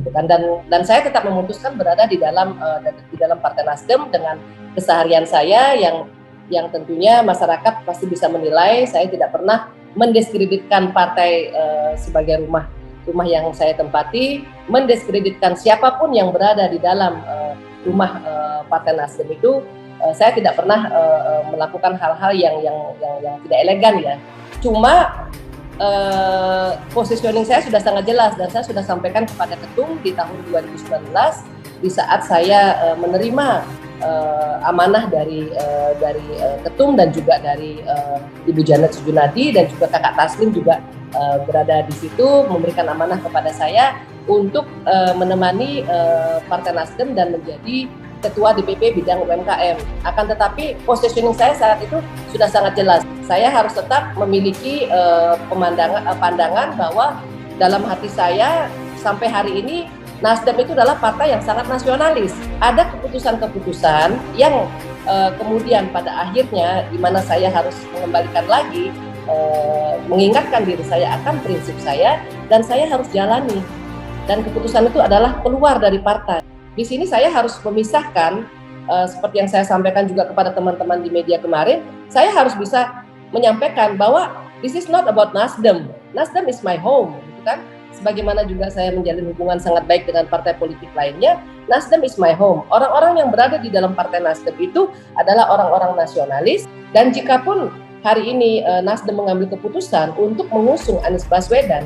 gitu kan. Dan saya tetap memutuskan berada di dalam Partai Nasdem dengan keseharian saya yang tentunya masyarakat pasti bisa menilai. Saya tidak pernah mendiskreditkan partai sebagai rumah yang saya tempati, mendiskreditkan siapapun yang berada di dalam rumah Partai Nasdem itu. Saya tidak pernah melakukan hal-hal yang tidak elegan ya. Cuma positioning saya sudah sangat jelas dan saya sudah sampaikan kepada Ketum di tahun 2019 di saat saya menerima amanah dari Ketum dan juga dari Ibu Janet Sujunadi dan juga Kakak Taslim juga berada di situ memberikan amanah kepada saya untuk menemani Partai Nasdem dan menjadi Ketua DPP bidang UMKM. Akan tetapi positioning saya saat itu sudah sangat jelas. Saya harus tetap memiliki pandangan bahwa dalam hati saya sampai hari ini Nasdem itu adalah partai yang sangat nasionalis. Ada keputusan-keputusan yang kemudian pada akhirnya di mana saya harus mengembalikan lagi, mengingatkan diri saya akan prinsip saya dan saya harus jalani. Dan keputusan itu adalah keluar dari partai. Di sini saya harus memisahkan, seperti yang saya sampaikan juga kepada teman-teman di media kemarin, saya harus bisa menyampaikan bahwa this is not about Nasdem. Nasdem is my home, gitu kan? Sebagaimana juga saya menjalin hubungan sangat baik dengan partai politik lainnya, Nasdem is my home. Orang-orang yang berada di dalam Partai Nasdem itu adalah orang-orang nasionalis, dan jikapun hari ini Nasdem mengambil keputusan untuk mengusung Anies Baswedan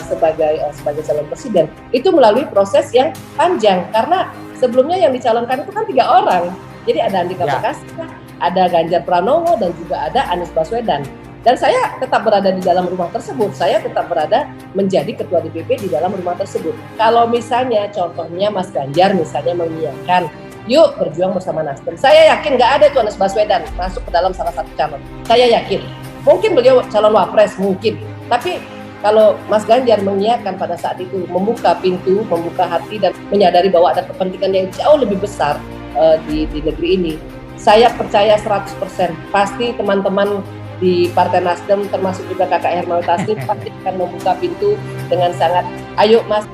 sebagai calon presiden, itu melalui proses yang panjang karena sebelumnya yang dicalonkan itu kan 3 orang. Jadi ada Andika Perkasa, ada Ganjar Pranowo dan juga ada Anies Baswedan. Dan saya tetap berada di dalam rumah tersebut. Saya tetap berada menjadi ketua DPP di dalam rumah tersebut. Kalau misalnya contohnya Mas Ganjar misalnya mengiyakan, yuk berjuang bersama Nasdem. Saya yakin nggak ada tuh Anies Baswedan masuk ke dalam salah satu calon. Saya yakin. Mungkin beliau calon wapres, mungkin. Tapi kalau Mas Ganjar mengiyakan pada saat itu, membuka pintu, membuka hati dan menyadari bahwa ada kepentingan yang jauh lebih besar di negeri ini, saya percaya 100% pasti teman-teman di Partai Nasdem termasuk juga Kakak Hermawi Taslim pasti akan membuka pintu dengan sangat, ayo Mas.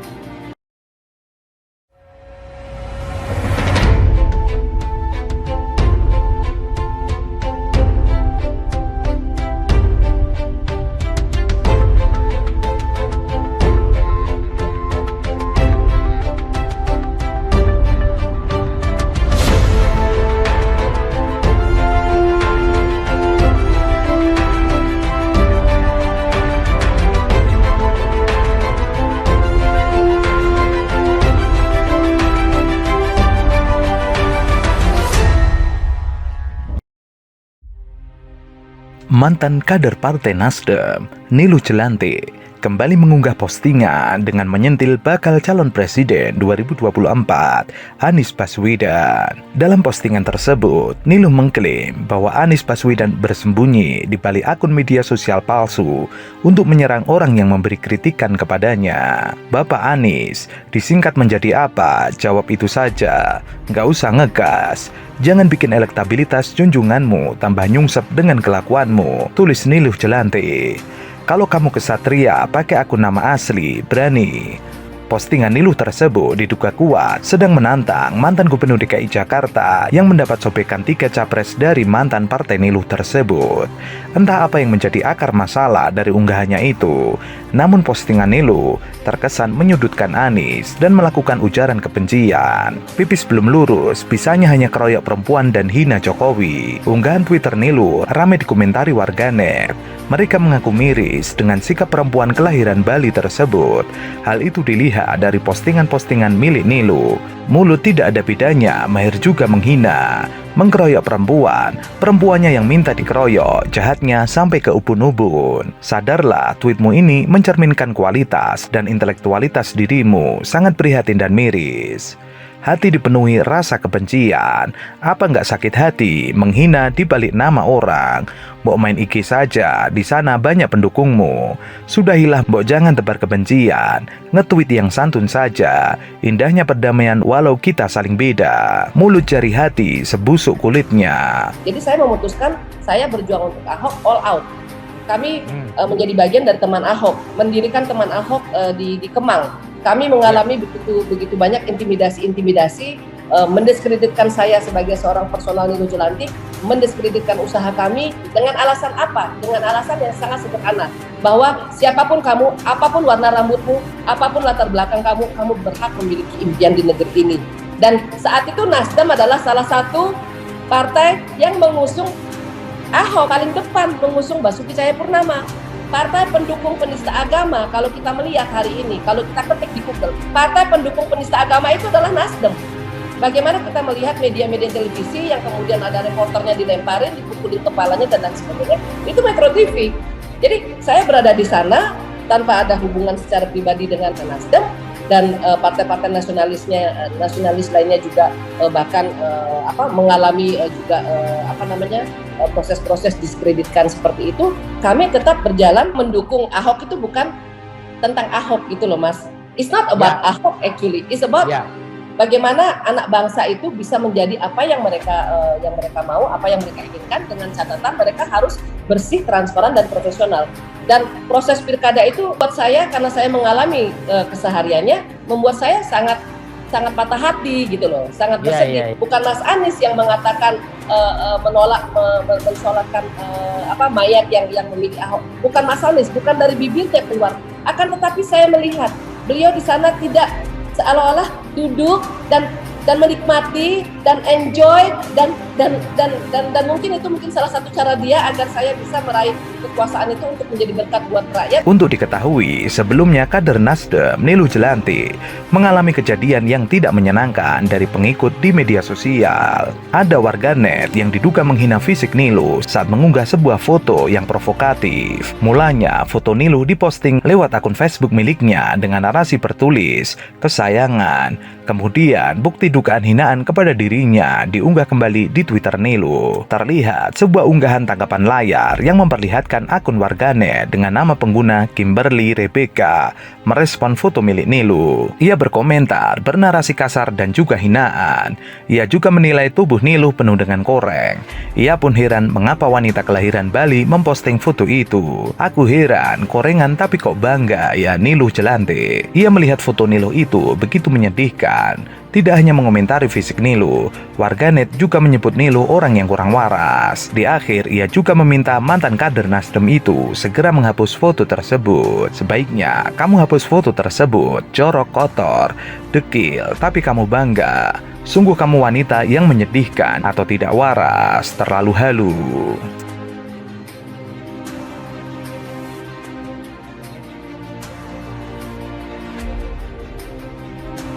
Mantan kader Partai Nasdem, Niluh Jelantik, kembali mengunggah postingan dengan menyentil bakal calon presiden 2024, Anies Baswedan. Dalam postingan tersebut, Niluh mengklaim bahwa Anies Baswedan bersembunyi di balik akun media sosial palsu untuk menyerang orang yang memberi kritikan kepadanya. Bapak Anies, disingkat menjadi apa? Jawab itu saja, nggak usah ngegas. Jangan bikin elektabilitas junjunganmu tambah nyungsep dengan kelakuanmu, tulis Niluh Jelantik. Kalau kamu kesatria, pakai akun nama asli, berani. Postingan Niluh tersebut diduga kuat sedang menantang mantan Gubernur DKI Jakarta yang mendapat sobekan tiket capres dari mantan partai Niluh tersebut. Entah apa yang menjadi akar masalah dari unggahannya itu, namun postingan Niluh terkesan menyudutkan Anies dan melakukan ujaran kebencian. Pipis belum lurus, bisanya hanya keroyok perempuan dan hina Jokowi. Unggahan Twitter Niluh ramai dikomentari warganet. Mereka mengaku miris dengan sikap perempuan kelahiran Bali tersebut. Hal itu dilihat dari postingan-postingan milik Niluh. Mulut tidak ada bedanya, mahir juga menghina. Mengkeroyok perempuannya yang minta dikeroyok, jahatnya sampai ke ubun-ubun. Sadarlah, tweetmu ini mencerminkan kualitas dan intelektualitas dirimu, sangat prihatin dan miris. Hati dipenuhi rasa kebencian. Apa nggak sakit hati menghina di balik nama orang? Mbok main IG saja, di sana banyak pendukungmu. Sudahilah mbok, jangan tebar kebencian. Nge-tweet yang santun saja. Indahnya perdamaian walau kita saling beda. Mulut jari hati sebusuk kulitnya. Jadi saya memutuskan saya berjuang untuk Ahok all out. Kami menjadi bagian dari teman Ahok, mendirikan teman Ahok di Kemang. kami mengalami begitu banyak intimidasi, mendiskreditkan saya sebagai seorang personal Nilo Jelantik, mendiskreditkan usaha kami dengan alasan apa? Dengan alasan yang sangat sederhana, bahwa siapapun kamu, apapun warna rambutmu, apapun latar belakang kamu, kamu berhak memiliki impian di negeri ini. Dan saat itu Nasdem adalah salah satu partai yang mengusung Ahok, paling depan mengusung Basuki Cahayapurnama. Partai pendukung penista agama, kalau kita melihat hari ini, kalau kita ketik di Google, partai pendukung penista agama itu adalah Nasdem. Bagaimana kita melihat media-media televisi yang kemudian ada reporternya dilemparin, dipukulin kepalanya dan lain sebagainya, itu Metro TV. Jadi saya berada di sana tanpa ada hubungan secara pribadi dengan Nasdem, dan partai-partai nasionalis lainnya juga bahkan mengalami juga proses-proses diskreditkan seperti itu. Kami tetap berjalan mendukung Ahok. Itu bukan tentang Ahok gitu loh, Mas. It's not about Ahok actually. It's about bagaimana anak bangsa itu bisa menjadi apa yang mereka mau, apa yang mereka inginkan, dengan catatan mereka harus bersih, transparan, dan profesional. Dan proses pilkada itu buat saya, karena saya mengalami kesehariannya, membuat saya sangat patah hati gitu loh, sangat bersedih. Bukan Mas Anies yang mengatakan mensolatkan mayat yang memilih Ahok. Bukan Mas Anies, bukan dari bibirnya keluar. Akan tetapi saya melihat beliau di sana tidak seolah-olah duduk dan menikmati dan enjoy dan mungkin itu salah satu cara dia agar saya bisa meraih kekuasaan itu untuk menjadi berkat buat rakyat. Untuk diketahui, sebelumnya kader Nasdem Nilo Jelantik mengalami kejadian yang tidak menyenangkan dari pengikut di media sosial. Ada warganet yang diduga menghina fisik Nilo saat mengunggah sebuah foto yang provokatif. Mulanya foto Nilo diposting lewat akun Facebook miliknya dengan narasi bertulis "kesayangan". Kemudian bukti dugaan hinaan kepada dirinya diunggah kembali di Twitter Nilo. Terlihat sebuah unggahan tangkapan layar yang memperlihatkan akun warganet dengan nama pengguna Kimberly Rebecca merespon foto milik Nilo. Ia berkomentar bernarasi kasar dan juga hinaan. Ia juga menilai tubuh Nilo penuh dengan koreng. Ia pun heran mengapa wanita kelahiran Bali memposting foto itu. "Aku heran, korengan tapi kok bangga ya Nilo Jelantik." Ia melihat foto Nilo itu begitu menyedihkan. Tidak hanya mengomentari fisik Nilo, warganet juga menyebut Nilo orang yang kurang waras. Di akhir, ia juga meminta mantan kader Nasdem itu segera menghapus foto tersebut. "Sebaiknya kamu hapus foto tersebut, jorok, kotor, dekil, tapi kamu bangga. Sungguh kamu wanita yang menyedihkan atau tidak waras, terlalu halu."